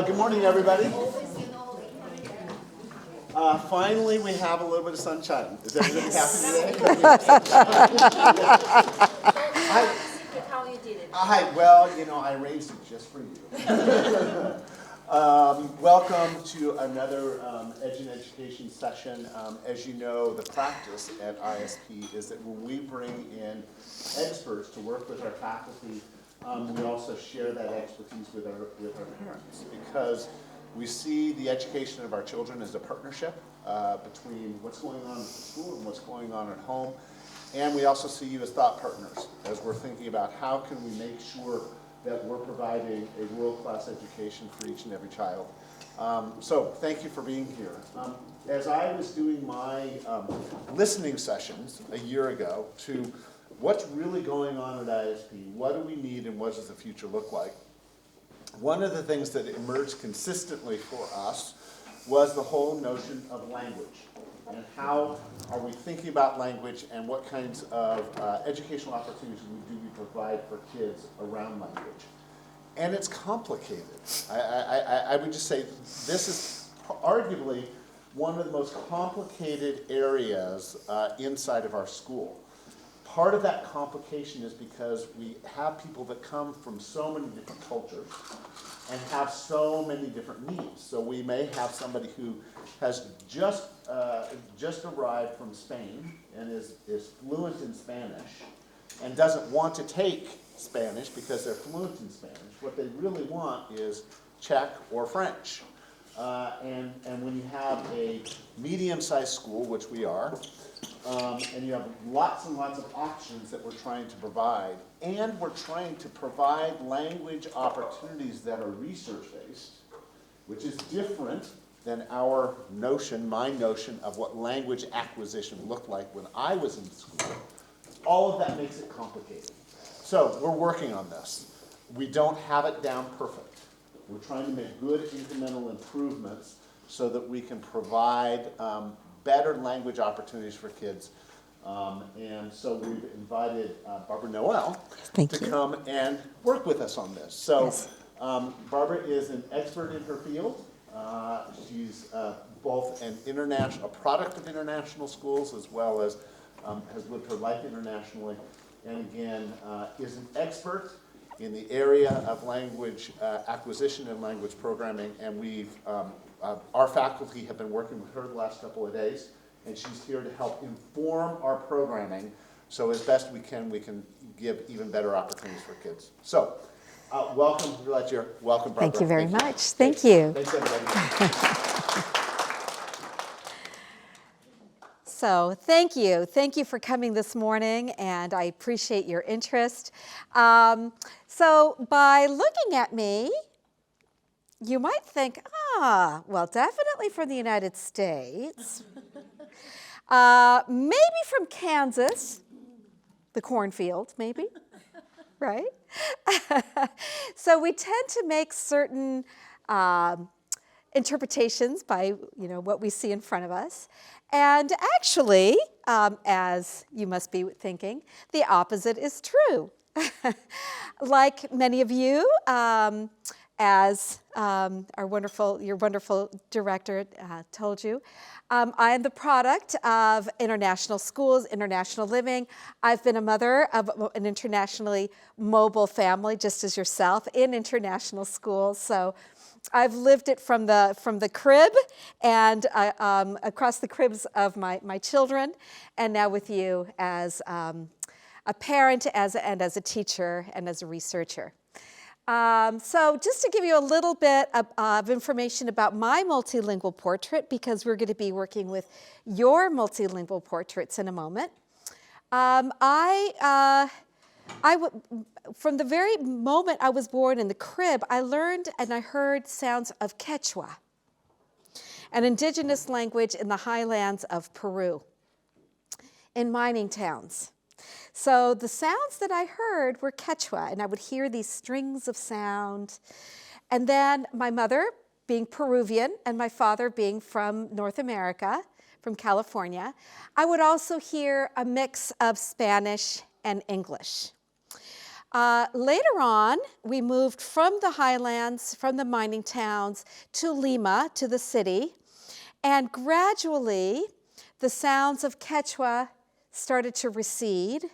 Good morning, everybody. Finally, we have a little bit of sunshine. Is everybody happy today? How you did it. I arranged it just for you. Welcome to another Edge and Education session. As you know, the practice at ISP is that when we bring in experts to work with our faculty, we also share that expertise with our parents, because we see the education of our children as a partnership between what's going on at the school and what's going on at home. And we also see you as thought partners as we're thinking about how can we make sure that we're providing a world-class education for each and every child. So thank you for being here. As I was doing my listening sessions a year ago to what's really going on at ISP, what do we need and what does the future look like, one of the things that emerged consistently for us was the whole notion of language. And how are we thinking about language and what kinds of educational opportunities we provide for kids around language. And it's complicated. I would just say this is arguably one of the most complicated areas inside of our school. Part of that complication is because we have people that come from so many different cultures and have so many different needs. So we may have somebody who has just arrived from Spain and is fluent in Spanish and doesn't want to take Spanish because they're fluent in Spanish. What they really want is Czech or French. And when you have a medium-sized school, which we are, and you have lots and lots of options that we're trying to provide, and we're trying to provide language opportunities that are research-based, which is different than my notion of what language acquisition looked like when I was in school. All of that makes it complicated. So we're working on this. We don't have it down perfect. We're trying to make good incremental improvements so that we can provide better language opportunities for kids. And so we've invited Barbara Noel to come and work with us on this. So yes. Barbara is an expert in her field. She's both a product of international schools, as well as has lived her life internationally, and again is an expert in the area of language acquisition and language programming. And our faculty have been working with her the last couple of days, and she's here to help inform our programming, so as best we can give even better opportunities for kids. So, welcome, welcome, Barbara. Thank you very much. Thank you. Thanks, everybody. So, thank you. Thank you for coming this morning, and I appreciate your interest. So, by looking at me, you might think, well, definitely from the United States. Maybe from Kansas, the cornfield, maybe, right? So we tend to make certain interpretations by what we see in front of us. And actually, as you must be thinking, the opposite is true. Like many of you, as your wonderful director told you, I am the product of international schools, international living. I've been a mother of an internationally mobile family, just as yourself, in international schools. So I've lived it from the crib and across the cribs of my children, and now with you as a parent, and as a teacher, and as a researcher. So just to give you a little bit of information about my multilingual portrait, because we're going to be working with your multilingual portraits in a moment. From the very moment I was born in the crib, I learned and I heard sounds of Quechua, an indigenous language in the highlands of Peru, in mining towns. So the sounds that I heard were Quechua, and I would hear these strings of sound. And then my mother, being Peruvian, and my father being from North America, from California, I would also hear a mix of Spanish and English. Later on, we moved from the highlands, from the mining towns, to Lima, to the city, and gradually the sounds of Quechua started to recede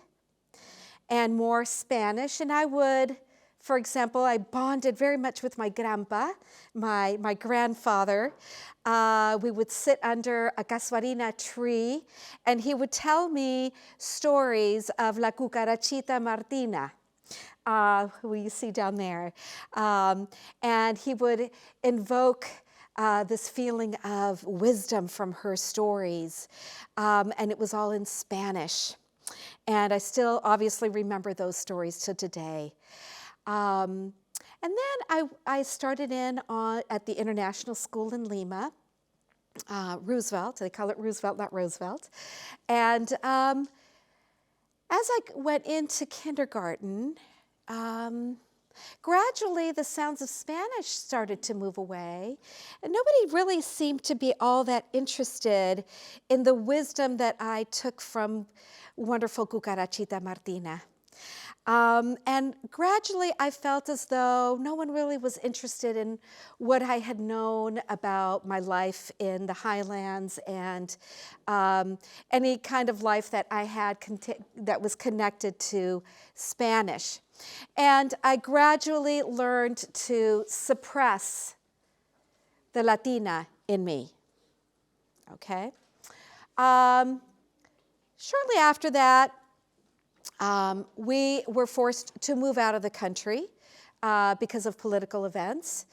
and more Spanish. And I would, for example, I bonded very much with my grandpa, my grandfather. We would sit under a casuarina tree, and he would tell me stories of La Cucarachita Martina, who you see down there. And he would invoke this feeling of wisdom from her stories. And it was all in Spanish. And I still obviously remember those stories to today. And then I started in at the International School in Lima, Roosevelt. They call it Roosevelt, not Roosevelt. And as I went into kindergarten, gradually the sounds of Spanish started to move away, and nobody really seemed to be all that interested in the wisdom that I took from wonderful Cucarachita Martina. And gradually I felt as though no one really was interested in what I had known about my life in the highlands and any kind of life that I had that was connected to Spanish. And I gradually learned to suppress the Latina in me, okay? Shortly after that, we were forced to move out of the country because of political events.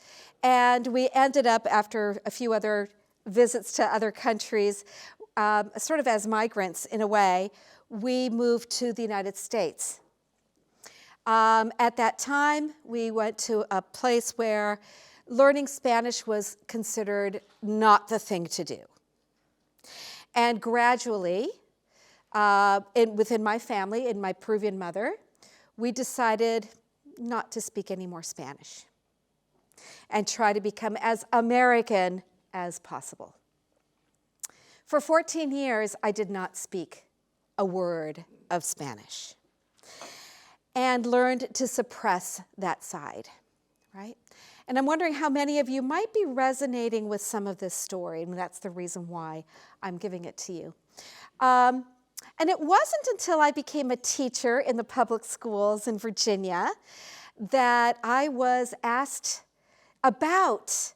And we ended up, after a few other visits to other countries, sort of as migrants in a way, we moved to the United States. At that time, we went to a place where learning Spanish was considered not the thing to do. And gradually, within my family and my Peruvian mother, we decided not to speak any more Spanish and try to become as American as possible. For 14 years, I did not speak a word of Spanish and learned to suppress that side, right? And I'm wondering how many of you might be resonating with some of this story, and that's the reason why I'm giving it to you. And it wasn't until I became a teacher in the public schools in Virginia that I was asked about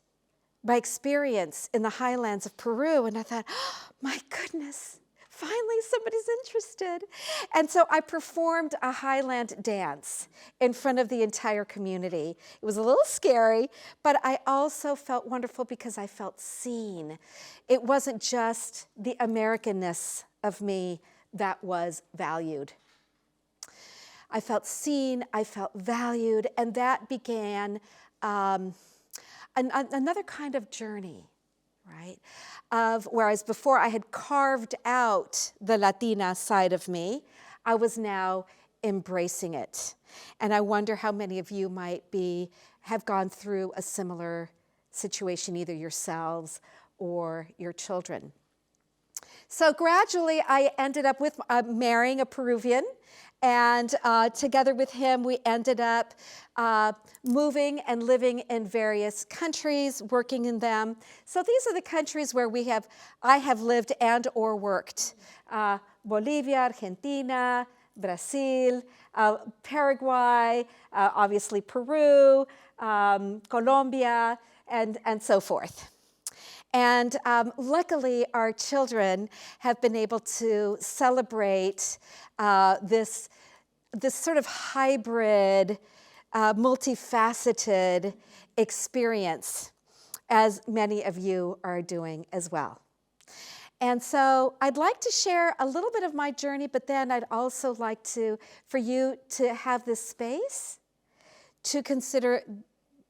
my experience in the highlands of Peru. And I thought, oh, my goodness, finally somebody's interested. And so I performed a highland dance in front of the entire community. It was a little scary, but I also felt wonderful because I felt seen. It wasn't just the Americanness of me that was valued. I felt seen, I felt valued, and that began another kind of journey, right? Whereas before I had carved out the Latina side of me, I was now embracing it. And I wonder how many of you might have gone through a similar situation, either yourselves or your children. So gradually, I ended up with marrying a Peruvian, and together with him, we ended up moving and living in various countries, working in them. So these are the countries where I have lived and or worked. Bolivia, Argentina, Brazil, Paraguay, obviously Peru, Colombia, and so forth. And luckily, our children have been able to celebrate this sort of hybrid, multifaceted experience, as many of you are doing as well. And so I'd like to share a little bit of my journey, but then I'd also like for you to have this space to consider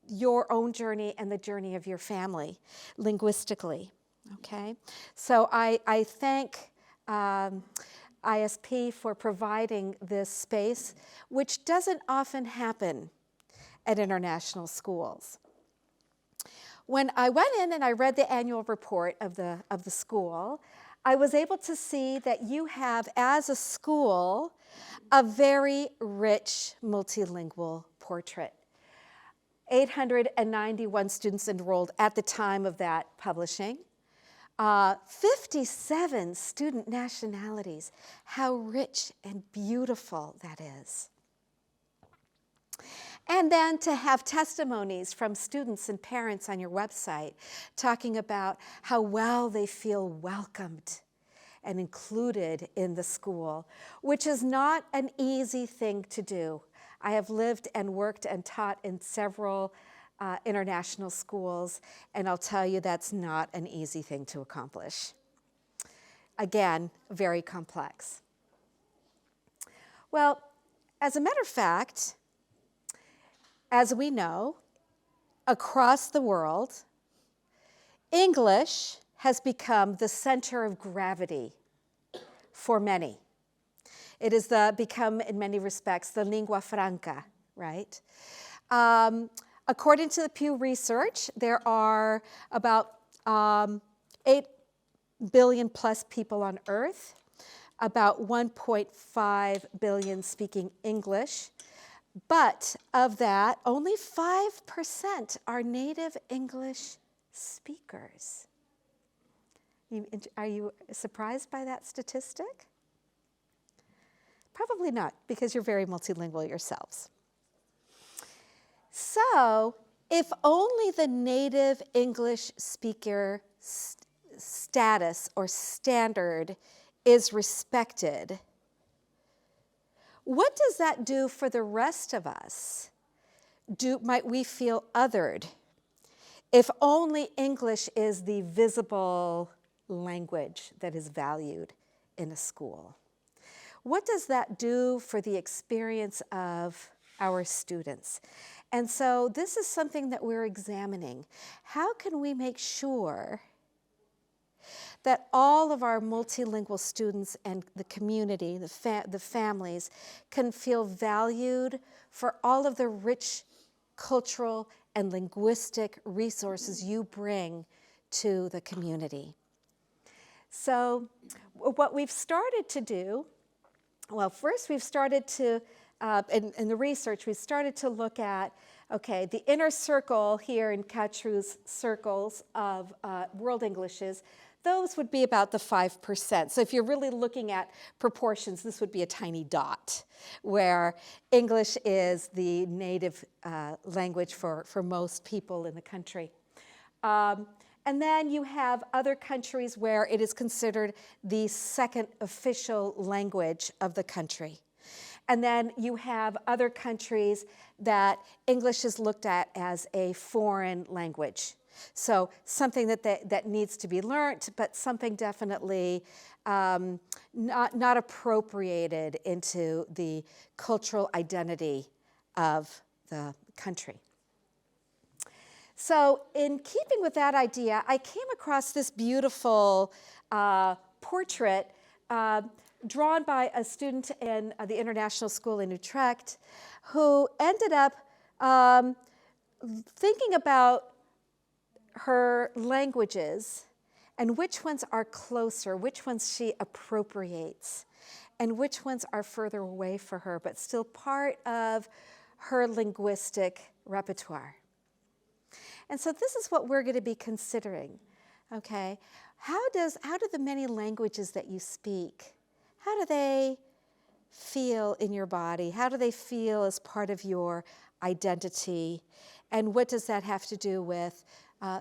your own journey and the journey of your family linguistically, okay? So I thank ISP for providing this space, which doesn't often happen at international schools. When I went in and I read the annual report of the school, I was able to see that you have, as a school, a very rich multilingual portrait. 891 students enrolled at the time of that publishing. 57 student nationalities. How rich and beautiful that is. And then to have testimonies from students and parents on your website talking about how well they feel welcomed and included in the school, which is not an easy thing to do. I have lived and worked and taught in several international schools, and I'll tell you that's not an easy thing to accomplish. Again, very complex. Well, as a matter of fact, as we know, across the world, English has become the center of gravity for many. It has become, in many respects, the lingua franca, right? According to the Pew Research, there are about 8 billion plus people on Earth, about 1.5 billion speaking English, but of that, only 5% are native English speakers. Are you surprised by that statistic? Probably not, because you're very multilingual yourselves. So, if only the native English speaker status or standard is respected, what does that do for the rest of us? Might we feel othered if only English is the visible language that is valued in a school? What does that do for the experience of our students? And so this is something that we're examining. How can we make sure that all of our multilingual students and the community, the families, can feel valued for all of the rich cultural and linguistic resources you bring to the community? So what we've started to do, well, first we've started to, in the research, we've started to look at, okay, the inner circle here in Katru's circles of world Englishes, those would be about the 5%. So if you're really looking at proportions, this would be a tiny dot, where English is the native language for most people in the country. And then you have other countries where it is considered the second official language of the country. And then you have other countries that English is looked at as a foreign language. So something that needs to be learned, but something definitely not appropriated into the cultural identity of the country. So in keeping with that idea, I came across this beautiful portrait drawn by a student in the International School in Utrecht who ended up thinking about her languages and which ones are closer, which ones she appropriates, and which ones are further away for her, but still part of her linguistic repertoire. And so this is what we're going to be considering, okay? How do the many languages that you speak, how do they feel in your body? How do they feel as part of your identity? And what does that have to do with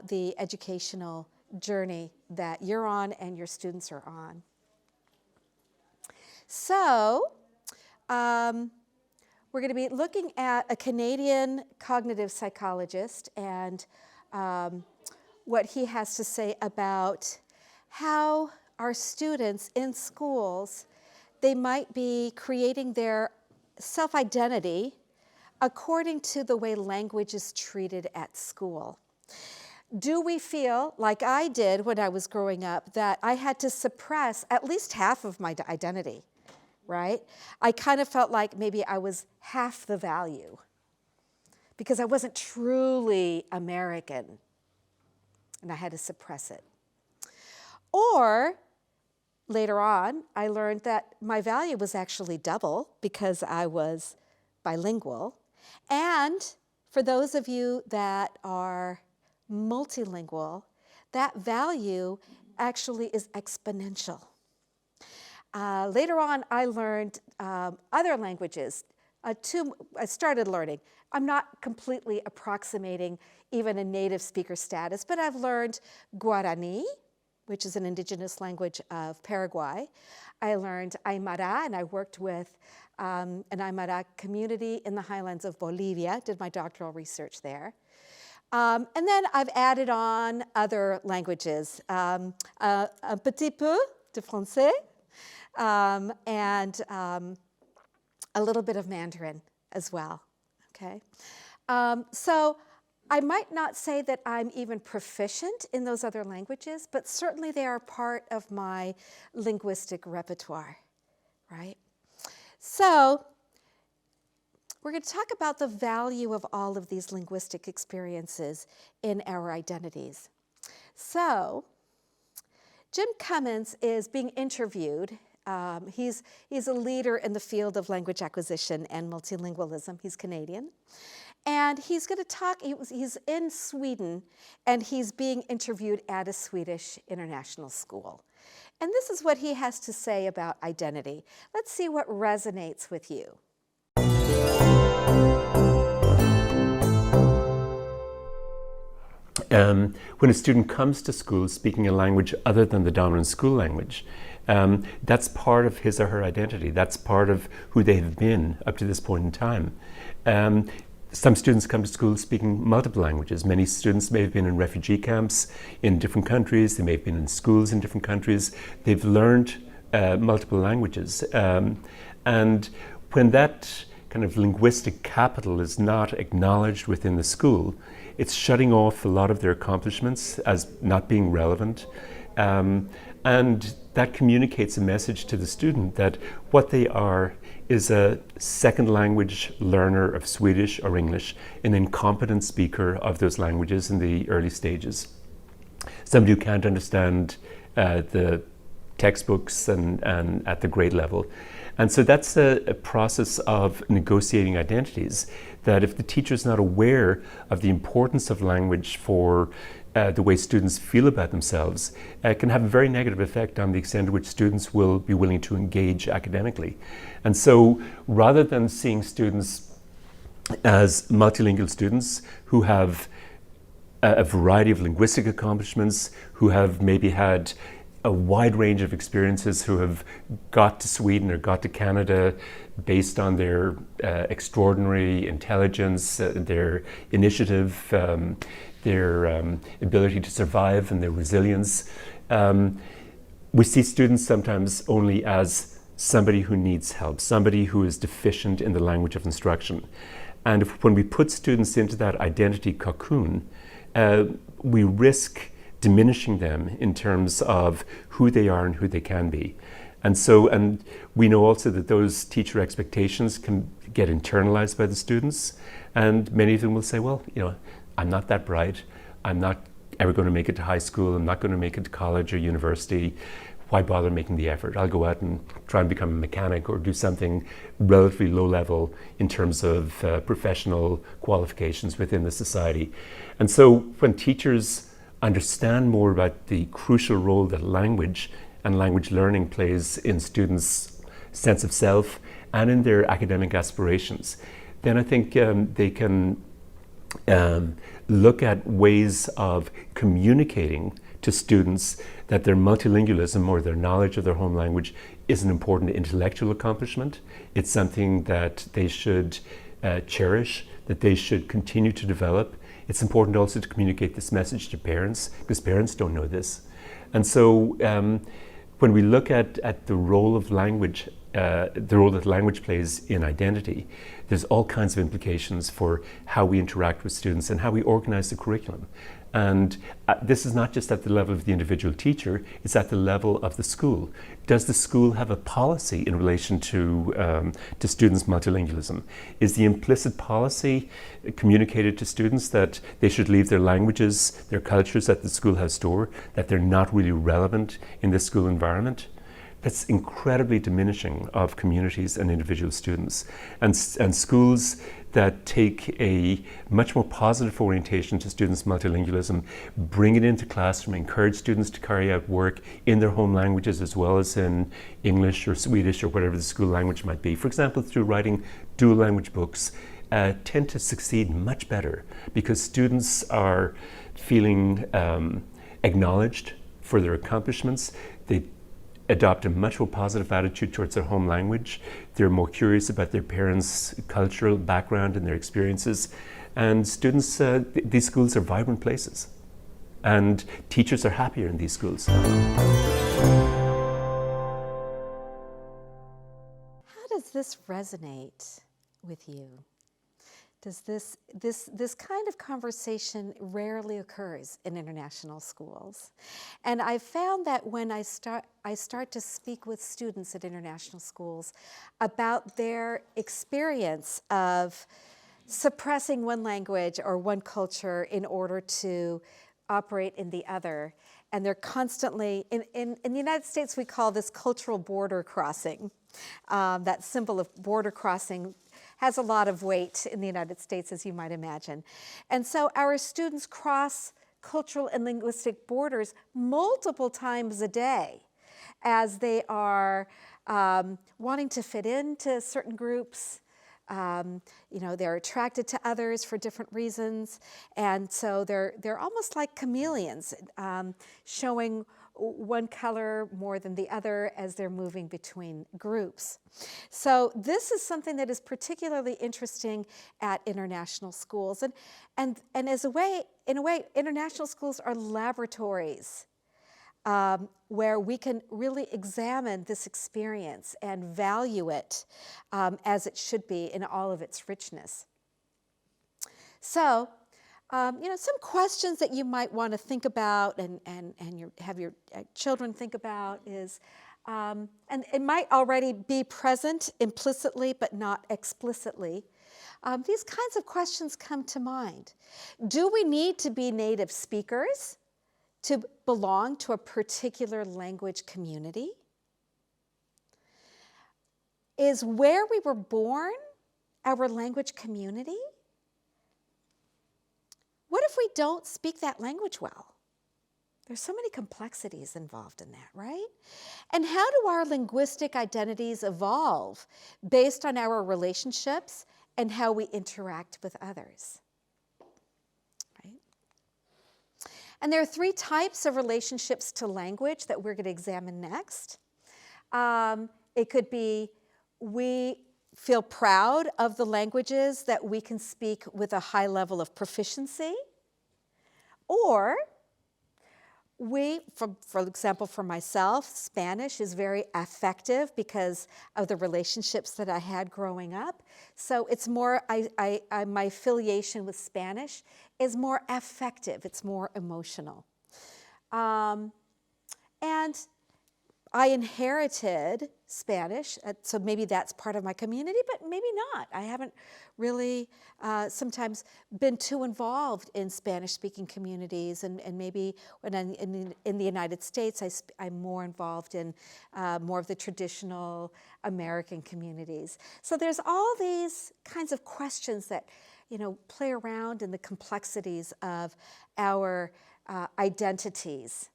the educational journey that you're on and your students are on? So, we're going to be looking at a Canadian cognitive psychologist and what he has to say about how our students in schools, they might be creating their self-identity according to the way language is treated at school. Do we feel, like I did when I was growing up, that I had to suppress at least half of my identity, right? I kind of felt like maybe I was half the value because I wasn't truly American and I had to suppress it. Or later on, I learned that my value was actually double because I was bilingual. And for those of you that are multilingual, that value actually is exponential. Later on, I learned other languages. I started learning. I'm not completely approximating even a native speaker status, but I've learned Guarani, which is an indigenous language of Paraguay. I learned Aymara, and I worked with an Aymara community in the highlands of Bolivia, did my doctoral research there. And then I've added on other languages, un petit peu de français, and a little bit of Mandarin as well, okay? So I might not say that I'm even proficient in those other languages, but certainly they are part of my linguistic repertoire, right? So we're going to talk about the value of all of these linguistic experiences in our identities. So Jim Cummins is being interviewed. He's a leader in the field of language acquisition and multilingualism. He's Canadian. And he's going to talk, he's in Sweden, and he's being interviewed at a Swedish international school. And this is what he has to say about identity. Let's see what resonates with you. When a student comes to school speaking a language other than the dominant school language, that's part of his or her identity. That's part of who they have been up to this point in time. Some students come to school speaking multiple languages. Many students may have been in refugee camps in different countries. They may have been in schools in different countries. They've learned multiple languages. And when that kind of linguistic capital is not acknowledged within the school, it's shutting off a lot of their accomplishments as not being relevant. And that communicates a message to the student that what they are is a second language learner of Swedish or English, an incompetent speaker of those languages in the early stages. Somebody who can't understand the textbooks and at the grade level. And so that's a process of negotiating identities, that if the teacher is not aware of the importance of language for the way students feel about themselves, it can have a very negative effect on the extent to which students will be willing to engage academically. And so rather than seeing students as multilingual students who have a variety of linguistic accomplishments, who have maybe had a wide range of experiences, who have got to Sweden or got to Canada based on their extraordinary intelligence, their initiative, their ability to survive and their resilience. We see students sometimes only as somebody who needs help, somebody who is deficient in the language of instruction. And when we put students into that identity cocoon, we risk diminishing them in terms of who they are and who they can be. And we know also that those teacher expectations can get internalized by the students, and many of them will say, well, I'm not that bright, I'm not ever going to make it to high school, I'm not going to make it to college or university, why bother making the effort? I'll go out and try and become a mechanic or do something relatively low level in terms of professional qualifications within the society. And so when teachers understand more about the crucial role that language and language learning plays in students' sense of self and in their academic aspirations, then I think they can look at ways of communicating to students that their multilingualism or their knowledge of their home language is an important intellectual accomplishment. It's something that they should cherish, that they should continue to develop. It's important also to communicate this message to parents, because parents don't know this. And so when we look at the role of language, the role that language plays in identity, there's all kinds of implications for how we interact with students and how we organize the curriculum. And this is not just at the level of the individual teacher, it's at the level of the school. Does the school have a policy in relation to students' multilingualism? Is the implicit policy communicated to students that they should leave their languages, their cultures at the schoolhouse door, that they're not really relevant in the school environment? that's incredibly diminishing of communities and individual students. And schools that take a much more positive orientation to students' multilingualism, bring it into classroom, encourage students to carry out work in their home languages as well as in English or Swedish or whatever the school language might be. For example, through writing dual language books, tend to succeed much better because students are feeling acknowledged for their accomplishments. They adopt a much more positive attitude towards their home language. They're more curious about their parents' cultural background and their experiences. And students, these schools are vibrant places. And teachers are happier in these schools. How does this resonate with you? Does this kind of conversation rarely occurs in international schools. And I found that when I start to speak with students at international schools about their experience of suppressing one language or one culture in order to operate in the other, and they're constantly, in the United States we call this cultural border crossing. That symbol of border crossing has a lot of weight in the United States, as you might imagine. And so our students cross cultural and linguistic borders multiple times a day as they are wanting to fit into certain groups. They're attracted to others for different reasons. And so they're almost like chameleons, showing one color more than the other as they're moving between groups. So this is something that is particularly interesting at international schools. And in a way, international schools are laboratories where we can really examine this experience and value it as it should be in all of its richness. So, some questions that you might want to think about and have your children think about is, and it might already be present implicitly but not explicitly. These kinds of questions come to mind. Do we need to be native speakers to belong to a particular language community? Is where we were born our language community? What if we don't speak that language well? There's so many complexities involved in that, right? And how do our linguistic identities evolve based on our relationships and how we interact with others? Right? And there are 3 types of relationships to language that we're going to examine next. It could be we feel proud of the languages that we can speak with a high level of proficiency, or for example, for myself, Spanish is very affective because of the relationships that I had growing up. So it's more, my affiliation with Spanish is more affective, it's more emotional. And I inherited Spanish, so maybe that's part of my community, but maybe not. I haven't really sometimes been too involved in Spanish-speaking communities, and maybe when I'm in the United States, I'm more involved in more of the traditional American communities. So there's all these kinds of questions that play around in the complexities of our identities.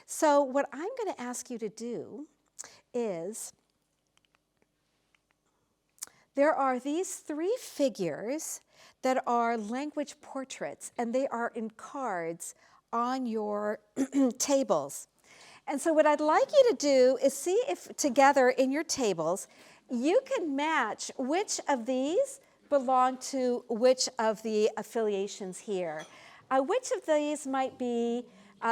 So what I'm going to ask you to do is, there are these 3 figures that are language portraits, and they are in cards on your tables. And so what I'd like you to do is see if together in your tables you can match which of these belong to which of the affiliations here. Which of these might be,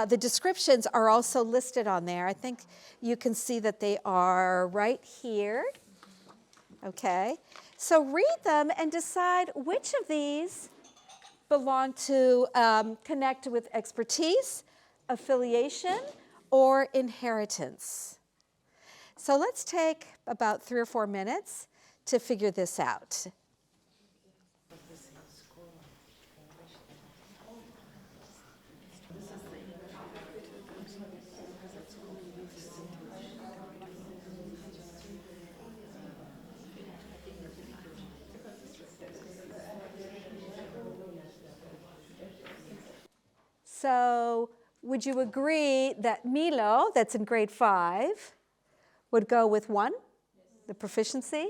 the descriptions are also listed on there. I think you can see that they are right here. Okay, so read them and decide which of these belong to connect with expertise, affiliation, or inheritance. So let's take about 3 or 4 minutes to figure this out. So would you agree that Milo, that's in grade 5, would go with 1, the proficiency,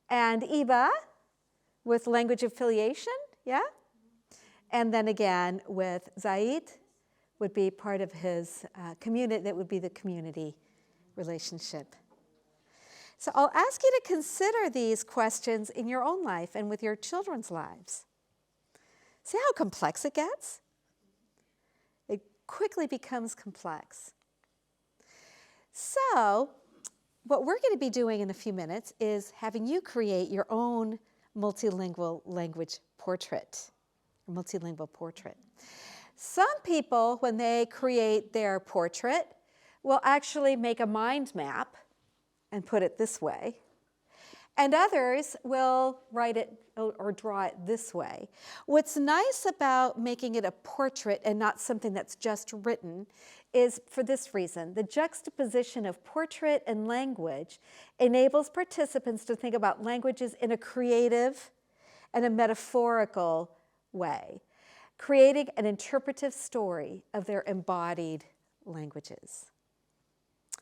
and Iba with language affiliation, yeah? And then again with Zaid would be part of his community, that would be the community relationship. So I'll ask you to consider these questions in your own life and with your children's lives. See how complex it gets? It quickly becomes complex. So what we're going to be doing in a few minutes is having you create your own multilingual language portrait, or multilingual portrait. Some people, when they create their portrait, will actually make a mind map and put it this way. And others will write it or draw it this way. What's nice about making it a portrait and not something that's just written is for this reason. The juxtaposition of portrait and language enables participants to think about languages in a creative and a metaphorical way, creating an interpretive story of their embodied languages.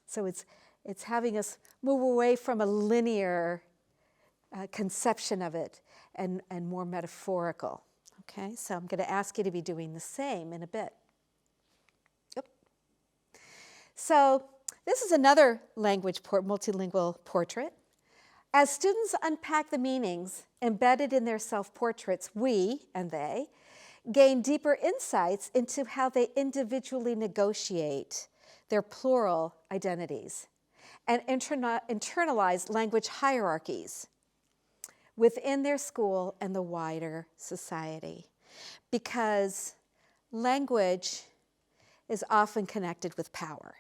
So it's having us move away from a linear conception of it and more metaphorical. Okay, so I'm going to ask you to be doing the same in a bit. Yep. So this is another language multilingual portrait. As students unpack the meanings embedded in their self-portraits, we and they gain deeper insights into how they individually negotiate their plural identities and internalize language hierarchies within their school and the wider society. Because language is often connected with power.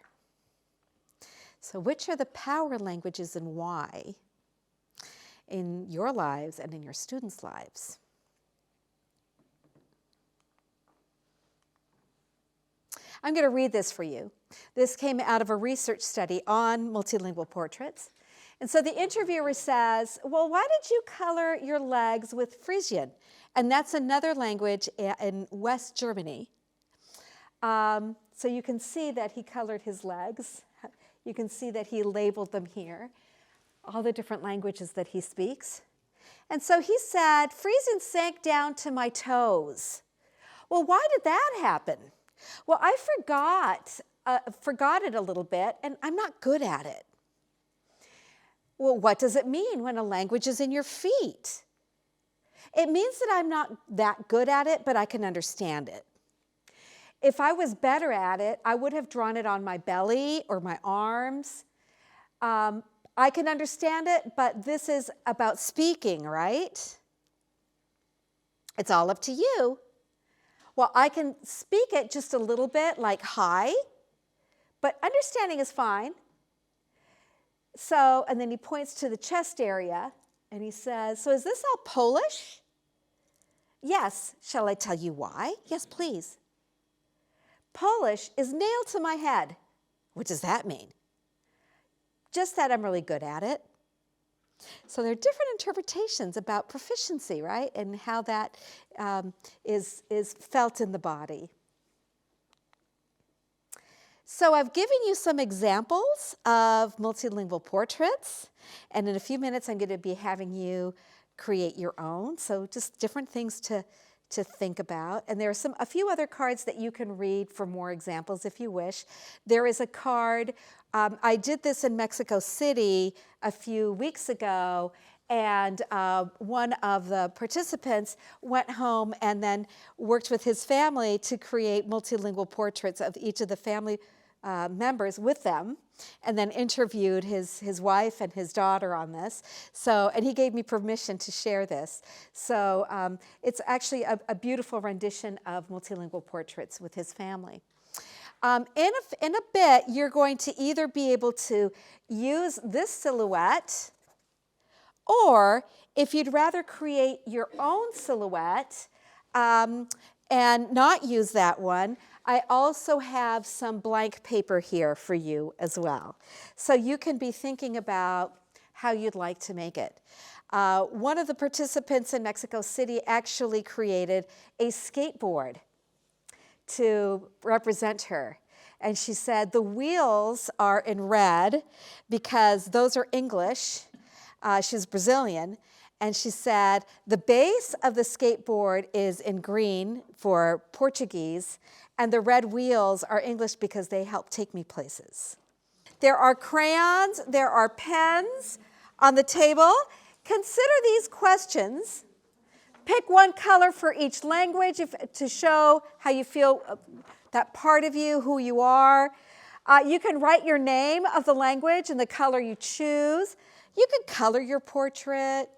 So which are the power languages and why in your lives and in your students' lives? I'm going to read this for you. This came out of a research study on multilingual portraits. And so the interviewer says, well, why did you color your legs with Frisian? And that's another language in West Germany. So you can see that he colored his legs. You can see that he labeled them here, all the different languages that he speaks. And so he said, Frisian sank down to my toes. Well, why did that happen? Well, I forgot it a little bit, and I'm not good at it. Well, what does it mean when a language is in your feet? It means that I'm not that good at it, but I can understand it. If I was better at it, I would have drawn it on my belly or my arms. I can understand it, but this is about speaking, right? It's all up to you. Well, I can speak it just a little bit, like hi, but understanding is fine. So, and then he points to the chest area, and he says, so is this all Polish? Yes. Shall I tell you why? Yes, please. Polish is nailed to my head. What does that mean? Just that I'm really good at it. So there are different interpretations about proficiency, right? And how that is felt in the body. So I've given you some examples of multilingual portraits. And in a few minutes, I'm going to be having you create your own. So just different things to think about. And there are a few other cards that you can read for more examples if you wish. There is a card. I did this in Mexico City a few weeks ago, and one of the participants went home and then worked with his family to create multilingual portraits of each of the family members with them, and then interviewed his wife and his daughter on this. So, and he gave me permission to share this. So it's actually a beautiful rendition of multilingual portraits with his family. In a bit, you're going to either be able to use this silhouette, or if you'd rather create your own silhouette and not use that one, I also have some blank paper here for you as well. So you can be thinking about how you'd like to make it. One of the participants in Mexico City actually created a skateboard to represent her. And she said the wheels are in red because those are English. She's Brazilian. And she said the base of the skateboard is in green for Portuguese, and the red wheels are English because they help take me places. There are crayons, there are pens on the table. Consider these questions. Pick one color for each language to show how you feel, that part of you, who you are. You can write your name of the language and the color you choose. You can color your portrait.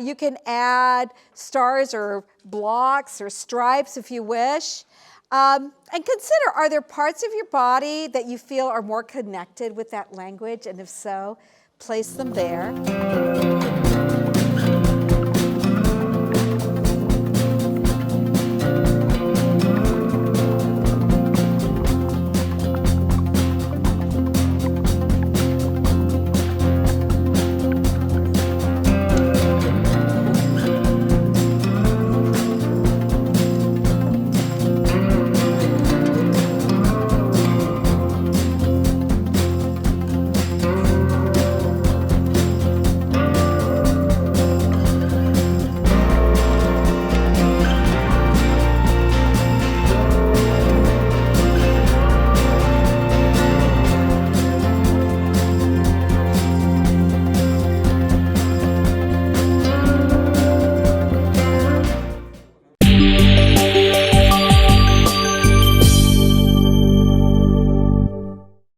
You can add stars or blocks or stripes if you wish. And consider, are there parts of your body that you feel are more connected with that language? And if so, place them there.